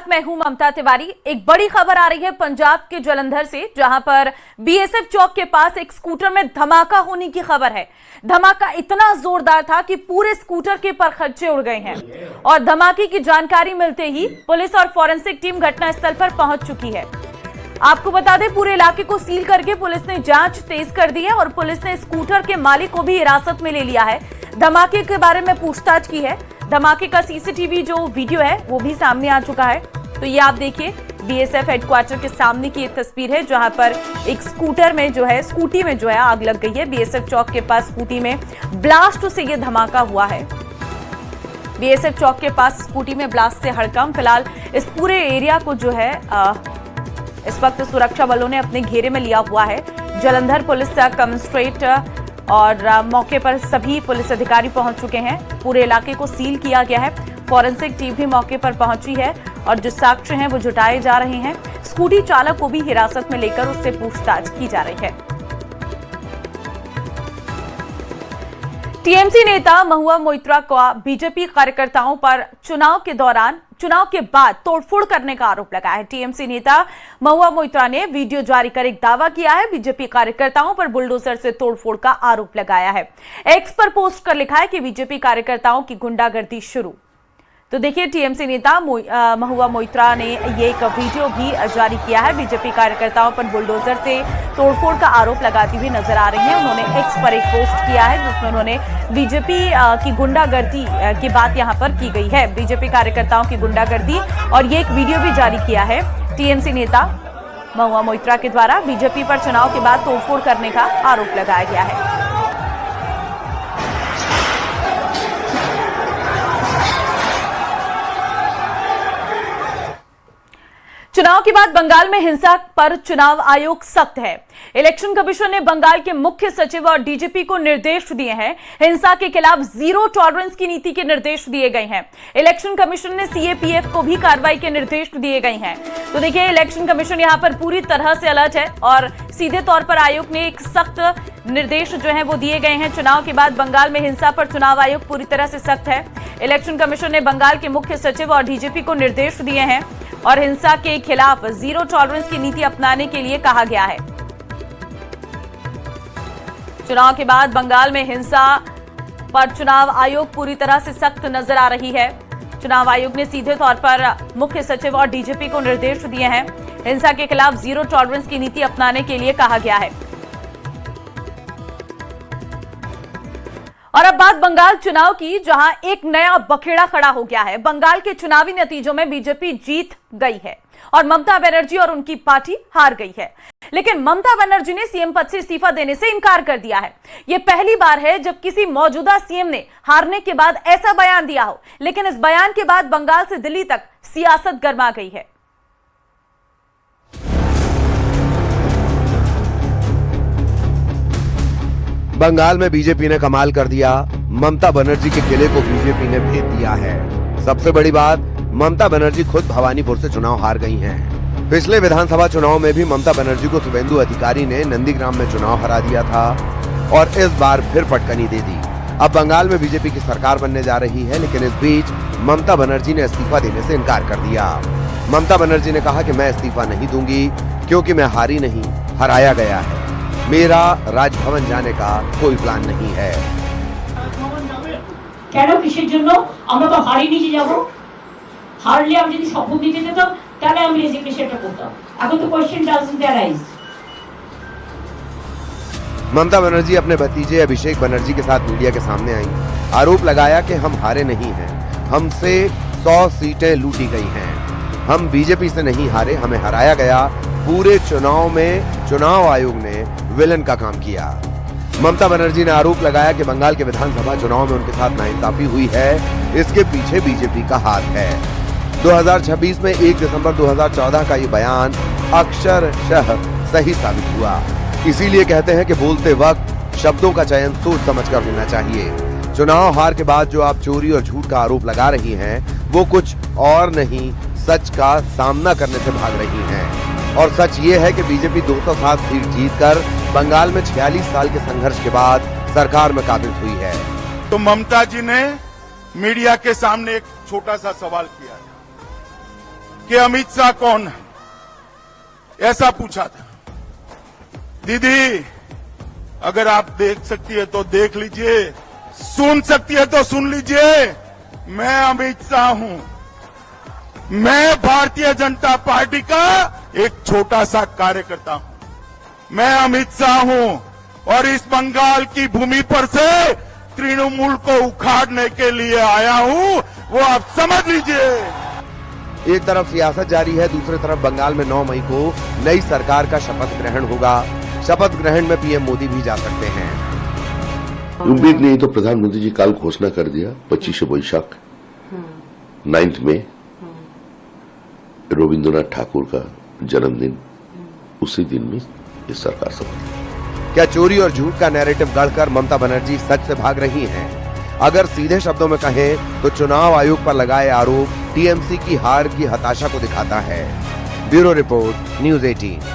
साथ मैं हूं ममता तिवारी। एक बड़ी खबर आ रही है पंजाब के जालंधर से, जहां पर बीएसएफ चौक के पास एक स्कूटर में धमाका होने की खबर है। धमाका इतना जोरदार था कि पूरे स्कूटर के परखच्चे उड़ गए हैं और धमाके की जानकारी मिलते ही पुलिस और फॉरेंसिक टीम घटनास्थल पर पहुंच चुकी है। आपको बता दें, पूरे इलाके को सील करके पुलिस ने जांच तेज कर दी है और पुलिस ने स्कूटर के मालिक को भी हिरासत में ले लिया है। धमाके के बारे में पूछताछ की है। धमाके का सीसीटीवी जो वीडियो है वो भी सामने आ चुका है। तो ये आप देखिए, बीएसएफ हेडक्वार्टर के सामने की एक तस्वीर है, जहां पर एक स्कूटी में जो है आग लग गई है। बीएसएफ चौक के पास स्कूटी में ब्लास्ट से ये धमाका हुआ है। बीएसएफ चौक के पास स्कूटी में ब्लास्ट से हड़कंप। फिलहाल इस पूरे एरिया को जो है इस वक्त सुरक्षा बलों ने अपने घेरे में लिया हुआ है। जालंधर पुलिस कमिश्नरेट और मौके पर सभी पुलिस अधिकारी पहुंच चुके हैं। पूरे इलाके को सील किया गया है। फॉरेंसिक टीम भी मौके पर पहुंची है और जो साक्ष्य हैं वो जुटाए जा रहे हैं। स्कूटी चालक को भी हिरासत में लेकर उससे पूछताछ की जा रही है। टीएमसी नेता महुआ मोइत्रा का बीजेपी कार्यकर्ताओं पर चुनाव के बाद तोड़फोड़ करने का आरोप लगा है। टीएमसी नेता महुआ मोइत्रा ने वीडियो जारी कर एक दावा किया है। बीजेपी कार्यकर्ताओं पर बुलडोजर से तोड़फोड़ का आरोप लगाया है। एक्स पर पोस्ट कर लिखा है कि बीजेपी कार्यकर्ताओं की गुंडागर्दी शुरू। तो देखिए, टीएमसी नेता महुआ मोइत्रा ने ये एक वीडियो भी जारी किया है। बीजेपी कार्यकर्ताओं पर बुलडोजर से तोड़फोड़ का आरोप लगाती हुई नजर आ रही हैं। उन्होंने एक्स पर एक पोस्ट किया है जिसमें उन्होंने बीजेपी की गुंडागर्दी की बात यहां पर की गई है। बीजेपी कार्यकर्ताओं की गुंडागर्दी और ये एक वीडियो भी जारी किया है टीएमसी नेता महुआ मोइत्रा के द्वारा। बीजेपी पर चुनाव के बाद तोड़फोड़ करने का आरोप लगाया गया है। चुनाव के बाद बंगाल में हिंसा पर चुनाव आयोग सख्त है। इलेक्शन कमीशन ने बंगाल के मुख्य सचिव और डीजीपी को निर्देश दिए हैं। हिंसा के खिलाफ जीरो टॉलरेंस की नीति के निर्देश दिए गए हैं। इलेक्शन कमीशन ने सीएपीएफ को भी कार्रवाई के निर्देश दिए गए हैं। तो देखिए, इलेक्शन कमीशन यहां पर पूरी तरह से अलर्ट है और सीधे तौर पर आयोग ने एक सख्त निर्देश जो है वो दिए गए हैं। चुनाव के बाद बंगाल में हिंसा पर चुनाव आयोग पूरी तरह से सख्त है। इलेक्शन कमीशन ने बंगाल के मुख्य सचिव और डीजीपी को निर्देश दिए हैं और हिंसा के खिलाफ जीरो टॉलरेंस की नीति अपनाने के लिए कहा गया है। चुनाव के बाद बंगाल में हिंसा पर चुनाव आयोग पूरी तरह से सख्त नजर आ रही है। चुनाव आयोग ने सीधे तौर पर मुख्य सचिव और डीजीपी को निर्देश दिए हैं। हिंसा के खिलाफ जीरो टॉलरेंस की नीति अपनाने के लिए कहा गया है। और अब बात बंगाल चुनाव की, जहां एक नया बखेड़ा खड़ा हो गया है। बंगाल के चुनावी नतीजों में बीजेपी जीत गई है और ममता बनर्जी और उनकी पार्टी हार गई है। लेकिन ममता बनर्जी ने सीएम पद से इस्तीफा देने से इनकार कर दिया है। यह पहली बार है जब किसी मौजूदा सीएम ने हारने के बाद ऐसा बयान दिया हो। लेकिन इस बयान के बाद बंगाल से दिल्ली तक सियासत गर्मा गई है। बंगाल में बीजेपी ने कमाल कर दिया। ममता बनर्जी के किले को बीजेपी ने भेद दिया है। सबसे बड़ी बात, ममता बनर्जी खुद भवानीपुर से चुनाव हार गई हैं। पिछले विधानसभा चुनाव में भी ममता बनर्जी को शुभेंदु अधिकारी ने नंदीग्राम में चुनाव हरा दिया था और इस बार फिर पटकनी दे दी। अब बंगाल में बीजेपी की सरकार बनने जा रही है, लेकिन इस बीच ममता बनर्जी ने इस्तीफा देने से इनकार कर दिया। ममता बनर्जी ने कहा कि मैं इस्तीफा नहीं दूंगी क्योंकि मैं हारी नहीं, हराया गया है। मेरा राजभवन जाने का कोई प्लान नहीं है। কেন কিসের জন্য? আমরা তো হারিনি যে যাব। হারলে আমি যদি শপথ নিতে যেতাম তাহলে আমি রেজিগনেশনটা করতাম। এখন তো question doesn't arise. Mamata Banerjee अपने भतीजे अभिषेक बनर्जी के साथ मीडिया के सामने आई। आरोप लगाया कि हम हारे नहीं हैं, हमसे 100 सीटें लूटी गई हैं। हम बीजेपी से नहीं हारे, हमें हराया गया। पूरे चुनाव में चुनाव आयोग ने विलन का काम किया। ममता बनर्जी ने आरोप लगाया कि बंगाल के विधानसभा चुनाव में उनके साथ नाइंसाफी हुई है। इसके पीछे बीजेपी का हाथ है। 2026 में 1 दिसंबर 2014 का ये बयान अक्षरशः सही साबित हुआ। इसीलिए कहते हैं कि बोलते वक्त शब्दों का चयन सोच समझकर होना चाहिए। चुनाव हार के बाद जो आप चोरी और झूठ का आरोप लगा रही हैं, वो कुछ और नहीं, सच का सामना करने से भाग रही हैं। और सच ये है कि बीजेपी 207 सीट जीतकर बंगाल में 46 साल के संघर्ष के बाद सरकार में काबिज हुई है। तो ममता जी ने मीडिया के सामने एक छोटा सा सवाल किया। कि अमित शाह कौन है, ऐसा पूछा था। दीदी अगर आप देख सकती है तो देख लीजिए, सुन सकती है तो सुन लीजिए, मैं अमित शाह हूं। मैं भारतीय जनता पार्टी का एक छोटा सा कार्यकर्ता हूं। मैं अमित शाह हूं और इस बंगाल की भूमि पर से तृणमूल को उखाड़ने के लिए आया हूं, वो आप समझ लीजिए। एक तरफ सियासत जारी है, दूसरी तरफ बंगाल में 9 मई को नई सरकार का शपथ ग्रहण होगा। शपथ ग्रहण में पीएम मोदी भी जा सकते हैं। उम्मीद नहीं तो प्रधानमंत्री जी कल घोषणा कर दिया 25 वैशाख 9 में रविंद्रनाथ ठाकुर का जन्मदिन, उसी दिन में ये सरकार शपथ। क्या चोरी और झूठ का नैरेटिव गढ़कर ममता बनर्जी सच से भाग रही हैं? अगर सीधे शब्दों में कहें तो चुनाव आयोग पर लगाए आरोप टीएमसी की हार की हताशा को दिखाता है। Bureau report, news 18।